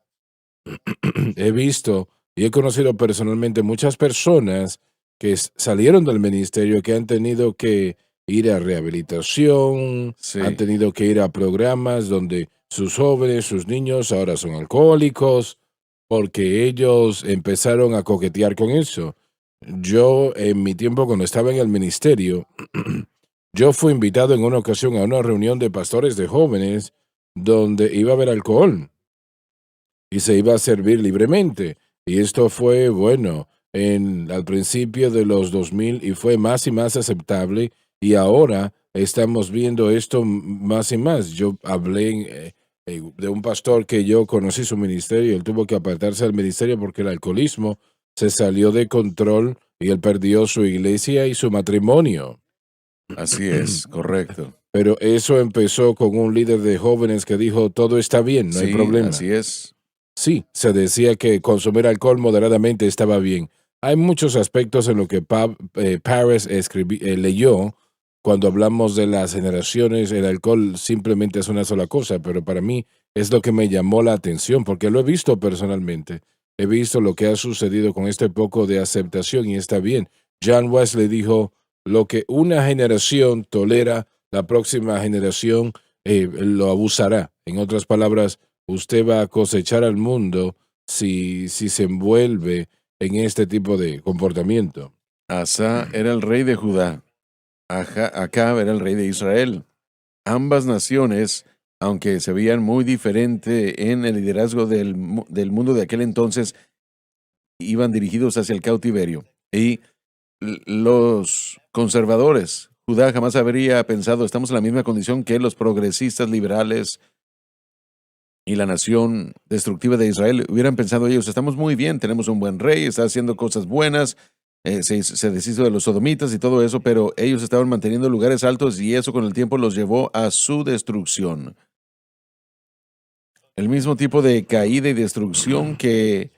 he visto y he conocido personalmente muchas personas que salieron del ministerio, que han tenido que ir a rehabilitación, han Sí, tenido que ir a programas donde sus jóvenes, sus niños ahora son alcohólicos, porque ellos empezaron a coquetear con eso. Yo, en mi tiempo, cuando estaba en el ministerio, yo fui invitado en una ocasión a una reunión de pastores de jóvenes donde iba a haber alcohol y se iba a servir libremente. Y esto fue, bueno, al principio de los 2000 y fue más y más aceptable y ahora estamos viendo esto más y más. Yo hablé de un pastor que yo conocí su ministerio, él tuvo que apartarse del ministerio porque el alcoholismo se salió de control y él perdió su iglesia y su matrimonio. así es, correcto. Pero eso empezó con un líder de jóvenes que dijo, todo está bien, no hay Sí, problema. así es. Sí, se decía que consumir alcohol moderadamente estaba bien. Hay muchos aspectos en lo que Paris leyó cuando hablamos de las generaciones. El alcohol simplemente es una sola cosa, pero para mí es lo que me llamó la atención, porque lo he visto personalmente. He visto lo que ha sucedido con este poco de aceptación y está bien. John Wesley dijo, lo que una generación tolera, la próxima generación lo abusará. En otras palabras, usted va a cosechar al mundo si se envuelve en este tipo de comportamiento. Asa era el rey de Judá. Acab era el rey de Israel. Ambas naciones, aunque se veían muy diferente en el liderazgo del mundo de aquel entonces, iban dirigidos hacia el cautiverio. Y los conservadores, Judá jamás habría pensado, estamos en la misma condición que los progresistas liberales y la nación destructiva de Israel hubieran pensado ellos, estamos muy bien, tenemos un buen rey, está haciendo cosas buenas, se deshizo de los sodomitas y todo eso, pero ellos estaban manteniendo lugares altos y eso con el tiempo los llevó a su destrucción. El mismo tipo de caída y destrucción que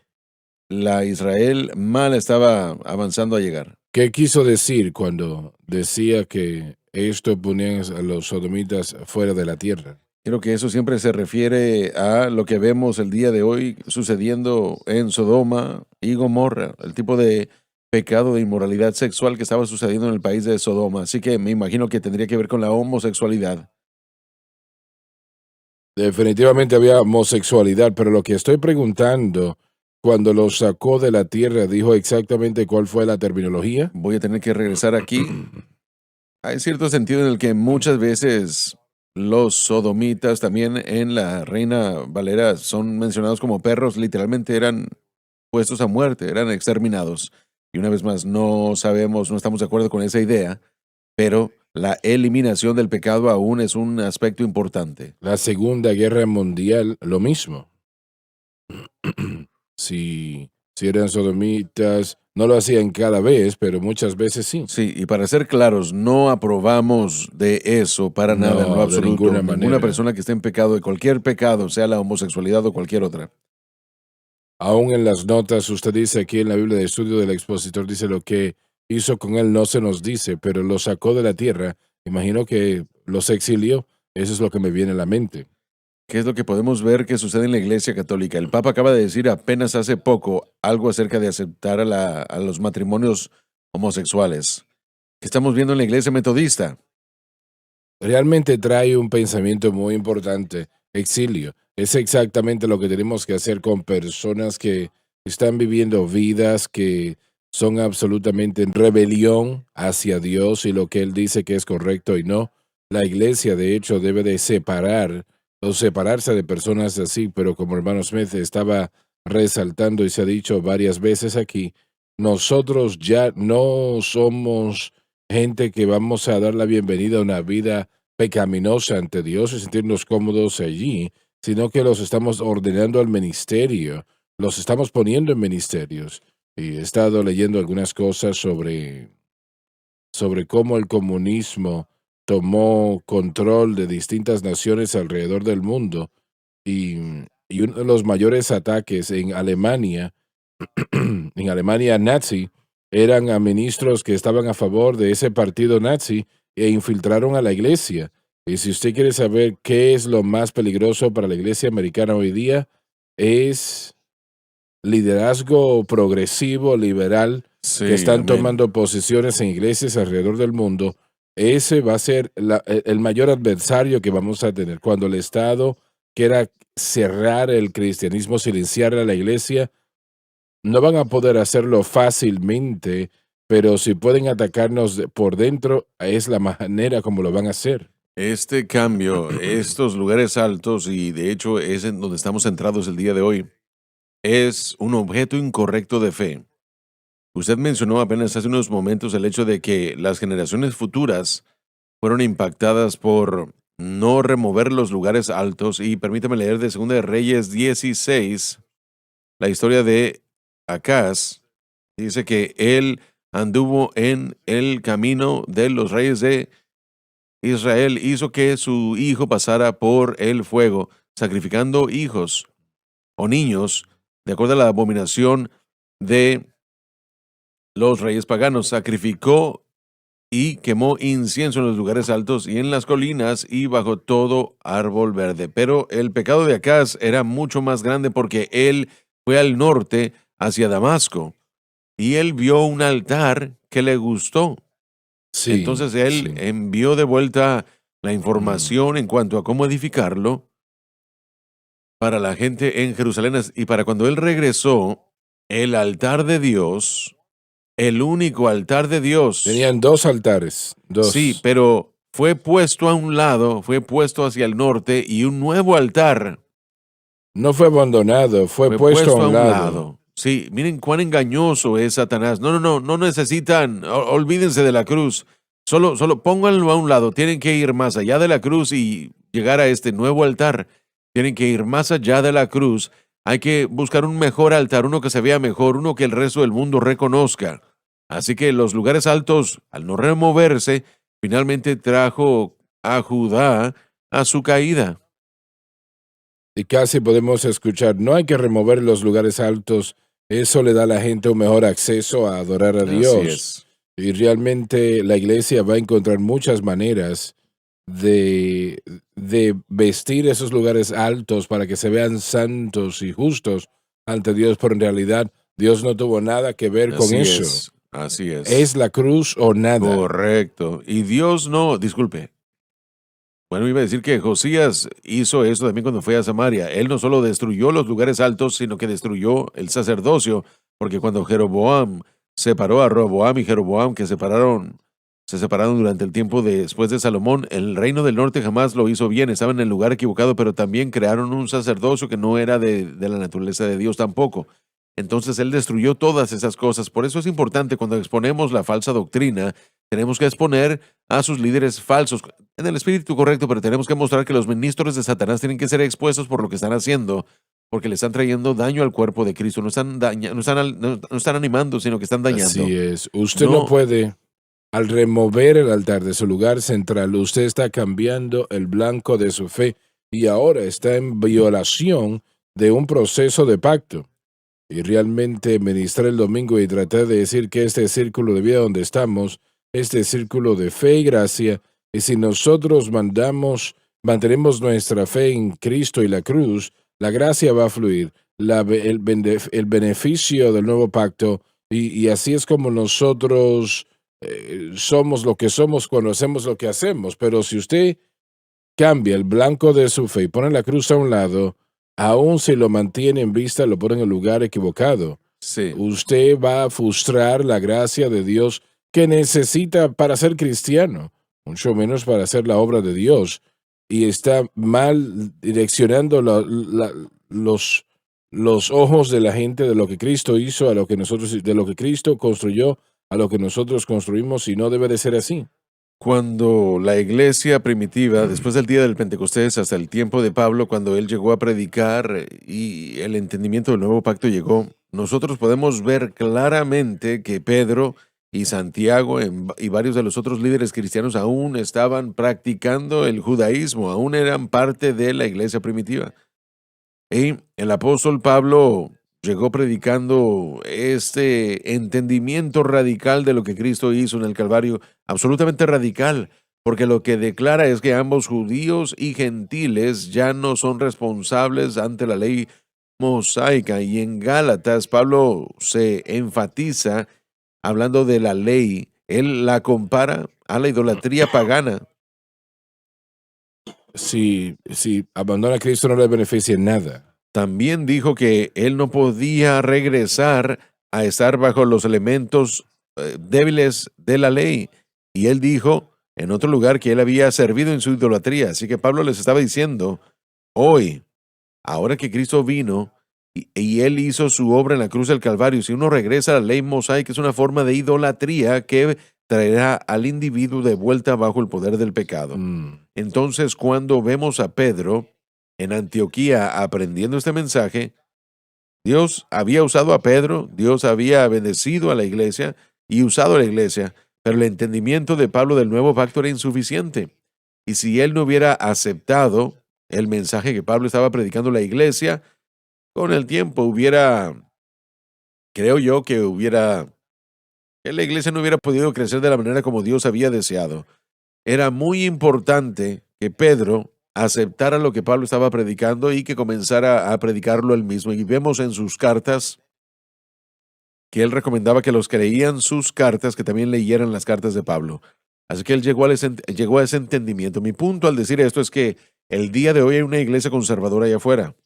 la Israel mal estaba avanzando a llegar. ¿Qué quiso decir cuando decía que esto ponía a los sodomitas fuera de la tierra? Creo que eso siempre se refiere a lo que vemos el día de hoy sucediendo en Sodoma y Gomorra, el tipo de pecado de inmoralidad sexual que estaba sucediendo en el país de Sodoma. Así que me imagino que tendría que ver con la homosexualidad. Definitivamente había homosexualidad, pero lo que estoy preguntando, cuando los sacó de la tierra, dijo exactamente cuál fue la terminología. Voy a tener que regresar aquí. Hay cierto sentido en el que muchas veces los sodomitas, también en la Reina Valera, son mencionados como perros, literalmente eran puestos a muerte, eran exterminados. Y una vez más, no sabemos, no estamos de acuerdo con esa idea, pero la eliminación del pecado aún es un aspecto importante. La Segunda Guerra Mundial, lo mismo. Si eran sodomitas, no lo hacían cada vez, pero muchas veces sí. Sí, y para ser claros, no aprobamos de eso para nada, en No, lo de absoluto. ninguna manera. Persona que esté en pecado, de cualquier pecado, sea la homosexualidad o cualquier otra. Aún en las notas, usted dice aquí en la Biblia de Estudio del Expositor, dice lo que hizo con él no se nos dice, pero lo sacó de la tierra. Imagino que los exilió. Eso es lo que me viene a la mente. ¿Qué es lo que podemos ver que sucede en la Iglesia Católica? El Papa acaba de decir apenas hace poco algo acerca de aceptar a los matrimonios homosexuales. ¿Qué estamos viendo en la Iglesia Metodista? Realmente trae un pensamiento muy importante. Exilio. Es exactamente lo que tenemos que hacer con personas que están viviendo vidas que son absolutamente en rebelión hacia Dios y lo que Él dice que es correcto y no. La iglesia, de hecho, debe de separar o separarse de personas así, pero como hermano Smith estaba resaltando y se ha dicho varias veces aquí, nosotros ya no somos gente que vamos a dar la bienvenida a una vida pecaminosa ante Dios y sentirnos cómodos allí, sino que los estamos ordenando al ministerio, los estamos poniendo en ministerios. Y he estado leyendo algunas cosas sobre cómo el comunismo tomó control de distintas naciones alrededor del mundo y, y uno de los mayores ataques en Alemania, en Alemania nazi, eran a ministros que estaban a favor de ese partido nazi e infiltraron a la iglesia. Y si usted quiere saber qué es lo más peligroso para la iglesia americana hoy día, es liderazgo progresivo, liberal, Sí, que están amén. tomando posiciones en iglesias alrededor del mundo. Ese va a ser el mayor adversario que vamos a tener. Cuando el Estado quiera cerrar el cristianismo, silenciar a la iglesia, no van a poder hacerlo fácilmente, pero si pueden atacarnos por dentro, es la manera como lo van a hacer. Este cambio, estos lugares altos, y de hecho es en donde estamos centrados el día de hoy, es un objeto incorrecto de fe. Usted mencionó apenas hace unos momentos el hecho de que las generaciones futuras fueron impactadas por no remover los lugares altos, y permítame leer de 2 de Reyes 16, la historia de Acaz. Dice que él anduvo en el camino de los reyes de Israel, hizo que su hijo pasara por el fuego, sacrificando hijos o niños, de acuerdo a la abominación de los reyes paganos. Sacrificó y quemó incienso en los lugares altos y en las colinas y bajo todo árbol verde. Pero el pecado de Acaz era mucho más grande porque él fue al norte hacia Damasco y él vio un altar que le gustó. Sí, Entonces él sí. envió de vuelta la información en cuanto a cómo edificarlo para la gente en Jerusalén. Y para cuando él regresó, el altar de Dios, el único altar de Dios, Tenían dos altares. Dos. sí, pero fue puesto a un lado, fue puesto hacia el norte, y un nuevo altar No fue abandonado, fue puesto a un lado. Sí, miren cuán engañoso es Satanás. No necesitan, olvídense de la cruz. Solo pónganlo a un lado. Tienen que ir más allá de la cruz y llegar a este nuevo altar. Tienen que ir más allá de la cruz. Hay que buscar un mejor altar, uno que se vea mejor, uno que el resto del mundo reconozca. Así que los lugares altos, al no removerse, finalmente trajo a Judá a su caída. Y casi podemos escuchar, no hay que remover los lugares altos, eso le da a la gente un mejor acceso a adorar a Así Dios. es. Y realmente la iglesia va a encontrar muchas maneras de vestir esos lugares altos para que se vean santos y justos ante Dios, pero en realidad Dios no tuvo nada que ver con Así eso. es. Así es. Es la cruz o nada. Correcto. Y Dios no, disculpe. Bueno, iba a decir que Josías hizo eso también cuando fue a Samaria. Él no solo destruyó los lugares altos, sino que destruyó el sacerdocio, porque cuando Jeroboam separó a Roboam y Jeroboam, que se separaron durante el tiempo después de Salomón, el reino del norte jamás lo hizo bien, estaba en el lugar equivocado, pero también crearon un sacerdocio que no era de la naturaleza de Dios tampoco. Entonces él destruyó todas esas cosas. Por eso es importante cuando exponemos la falsa doctrina, tenemos que exponer a sus líderes falsos en el espíritu correcto, pero tenemos que mostrar que los ministros de Satanás tienen que ser expuestos por lo que están haciendo, porque le están trayendo daño al cuerpo de Cristo. No están, no están animando, sino que están dañando. Así es. Usted no puede, al remover el altar de su lugar central, usted está cambiando el blanco de su fe y ahora está en violación de un proceso de pacto. Y realmente ministré el domingo y traté de decir que este círculo de vida donde estamos, este círculo de fe y gracia, y si nosotros mantenemos nuestra fe en Cristo y la cruz, la gracia va a fluir, el beneficio del nuevo pacto, y así es como nosotros somos lo que somos cuando hacemos lo que hacemos. Pero si usted cambia el blanco de su fe y pone la cruz a un lado, aún si lo mantiene en vista, lo pone en el lugar equivocado. Sí. Usted va a frustrar la gracia de Dios que necesita para ser cristiano, mucho menos para hacer la obra de Dios. Y está mal direccionando los ojos de la gente de lo que Cristo hizo a lo que nosotros, de lo que Cristo construyó a lo que nosotros construimos, y no debe de ser así. Cuando la iglesia primitiva, después del día del Pentecostés hasta el tiempo de Pablo, cuando él llegó a predicar y el entendimiento del nuevo pacto llegó, nosotros podemos ver claramente que Pedro y Santiago y varios de los otros líderes cristianos aún estaban practicando el judaísmo, aún eran parte de la iglesia primitiva. Y el apóstol Pablo llegó predicando este entendimiento radical de lo que Cristo hizo en el Calvario, absolutamente radical, porque lo que declara es que ambos judíos y gentiles ya no son responsables ante la ley mosaica. Y en Gálatas, Pablo se enfatiza hablando de la ley, él la compara a la idolatría pagana. Si abandona a Cristo no le beneficia en nada. También dijo que él no podía regresar a estar bajo los elementos débiles de la ley. Y él dijo en otro lugar que él había servido en su idolatría. Así que Pablo les estaba diciendo, hoy, ahora que Cristo vino y él hizo su obra en la cruz del Calvario, si uno regresa a la ley mosaica, es una forma de idolatría que traerá al individuo de vuelta bajo el poder del pecado. Entonces, cuando vemos a Pedro en Antioquía aprendiendo este mensaje, Dios había usado a Pedro, Dios había bendecido a la iglesia y usado a la iglesia, pero el entendimiento de Pablo del nuevo pacto era insuficiente. Y si él no hubiera aceptado el mensaje que Pablo estaba predicando a la iglesia, con el tiempo creo yo que la iglesia no hubiera podido crecer de la manera como Dios había deseado. Era muy importante que Pedro aceptara lo que Pablo estaba predicando y que comenzara a predicarlo él mismo. Y vemos en sus cartas que él recomendaba que los que leían sus cartas, que también leyeran las cartas de Pablo. Así que él llegó a ese entendimiento. Mi punto al decir esto es que el día de hoy hay una iglesia conservadora allá afuera.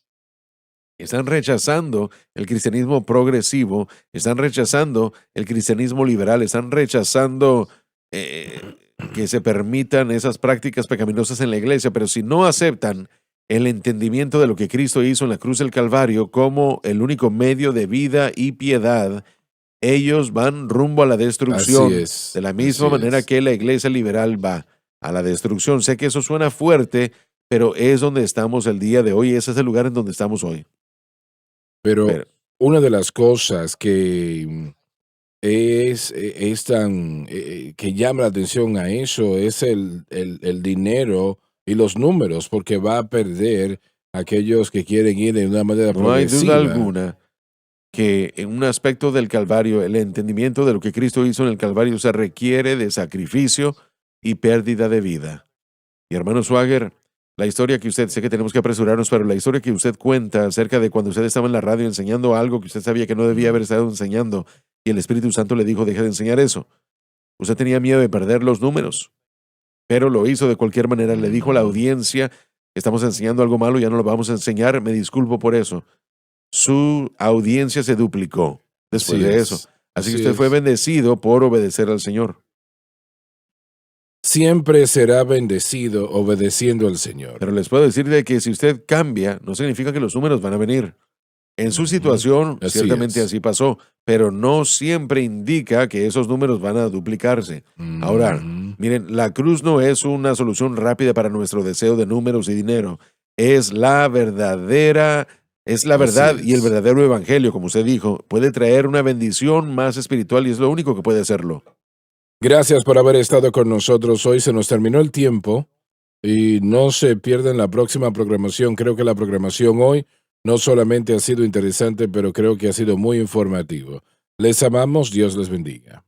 Están rechazando el cristianismo progresivo, están rechazando el cristianismo liberal, están rechazando que se permitan esas prácticas pecaminosas en la iglesia, pero si no aceptan el entendimiento de lo que Cristo hizo en la cruz del Calvario como el único medio de vida y piedad, ellos van rumbo a la destrucción. Así es, de la misma manera que la iglesia liberal va a la destrucción. Sé que eso suena fuerte, pero es donde estamos el día de hoy, ese es el lugar en donde estamos hoy. Pero Pero- una de las cosas que es tan que llama la atención a eso es el dinero y los números, porque va a perder aquellos que quieren ir de una manera No hay duda progresiva. alguna que en un aspecto del Calvario, el entendimiento de lo que Cristo hizo en el Calvario se requiere de sacrificio y pérdida de vida. Y hermano Swagger, la historia que usted, sé que tenemos que apresurarnos, pero la historia que usted cuenta acerca de cuando usted estaba en la radio enseñando algo que usted sabía que no debía haber estado enseñando y el Espíritu Santo le dijo, deja de enseñar eso. Usted tenía miedo de perder los números, pero lo hizo de cualquier manera. Le dijo a la audiencia, estamos enseñando algo malo, ya no lo vamos a enseñar, me disculpo por eso. Su audiencia se duplicó después Así de es, eso. Así que así usted fue es. bendecido por obedecer al Señor. Siempre será bendecido obedeciendo al Señor. Pero les puedo decir de que si usted cambia, no significa que los números van a venir. En su Ujú. situación, Así ciertamente es. así pasó, pero no siempre indica que esos números van a duplicarse. Ahora, Ujú. miren, la cruz no es una solución rápida para nuestro deseo de números y dinero. Es la verdadera, es la Así verdad y el es. verdadero evangelio, como usted dijo, puede traer una bendición más espiritual y es lo único que puede hacerlo. Gracias por haber estado con nosotros hoy. Se nos terminó el tiempo y no se pierdan la próxima programación. Creo que la programación hoy no solamente ha sido interesante, pero creo que ha sido muy informativo. Les amamos, Dios les bendiga.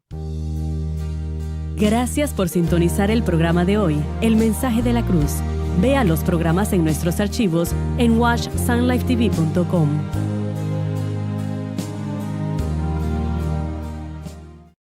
Gracias por sintonizar el programa de hoy, El Mensaje de la Cruz. Vea los programas en nuestros archivos en watchsunlifetv.com.